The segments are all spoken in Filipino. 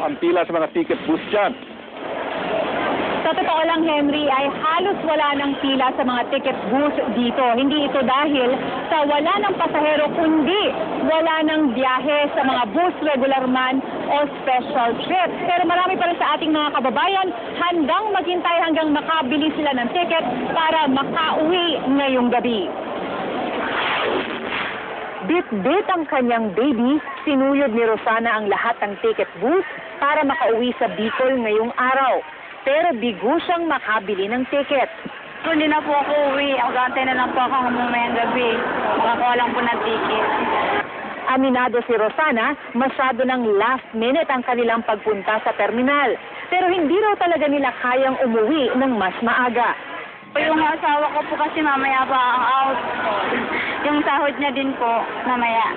ang pila sa mga ticket booth dyan. Sa totoo lang, Henry, ay halos wala ng pila sa mga ticket booth dito. Hindi ito dahil sa wala ng pasahero, kundi wala ng biyahe sa mga bus, regular man o special trip. Pero marami pa rin sa ating mga kababayan handang maghintay hanggang makabili sila ng ticket para makauwi ngayong gabi. Bit-bit ang kanyang baby, sinuyod ni Rosana ang lahat ng ticket booth para makauwi sa Bicol ngayong araw. Pero bigo siyang makabili ng ticket. So, hindi na po ako uwi. Agantay na lang po ako mamayang gabi. Makakuha lang po ng ticket. Aminado si Rosana, masyado ng last minute ang kanilang pagpunta sa terminal. Pero hindi raw talaga nila kayang umuwi ng mas maaga. Yung asawa ko po kasi mamaya pa ang out. Yung sahod niya din po mamaya.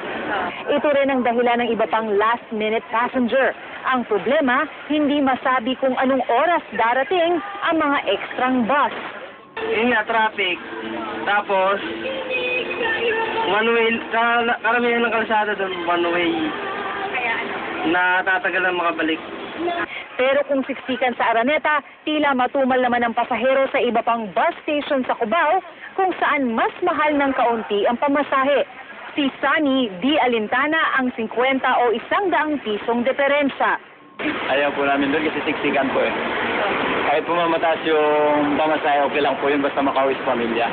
Ito rin ang dahilan ng iba pang last-minute passenger. Ang problema, hindi masabi kung anong oras darating ang mga extrang bus. Yun nga, traffic. Tapos, one way, karamihan ng kalsada doon, one way. Na tatagal ang makabalik. Pero kung siksikan sa Araneta, tila matumal naman ang pasahero sa iba pang bus station sa Cubao kung saan mas mahal ng kaunti ang pamasahe. Si Sunny D. Alintana ang 50 o 100 pisong diferensya. Ayaw po namin doon kasi siksikan po eh. Kahit po mamataas yung pamasahe, okay lang po yun basta makauwi sa pamilya.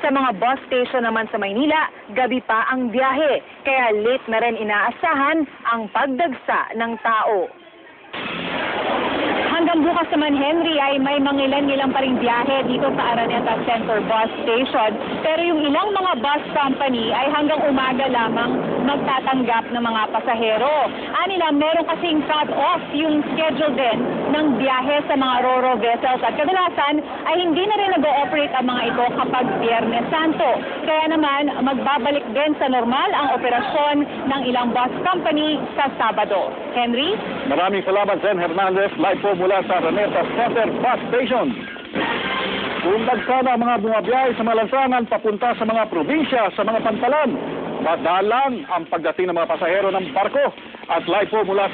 Sa mga bus station naman sa Maynila, gabi pa ang biyahe, kaya late na rin inaasahan ang pagdagsa ng tao. Hanggang bukas naman, Henry, ay may mangilan-ilang pa ring biyahe dito sa Araneta Center Bus Station. Pero yung ilang mga bus company ay hanggang umaga lamang magtatanggap ng mga pasahero. Anila, meron kasing cut-off yung schedule din ng biyahe sa mga Ro-Ro vessels. At kadalasan ay hindi na rin nag-ooperate ang mga ito kapag Biyernes Santo. Kaya naman, magbabalik din sa normal ang operasyon ng ilang bus company sa Sabado. Henry? Maraming salamat, Zen Hernandez, live po mula sa Araneta Center Bus Station. Kung nagsana ang mga bumabiyahe sa mga lansangan papunta sa mga probinsya, sa mga pantalan, madalang ang pagdating ng mga pasahero ng barko. At live po mula sa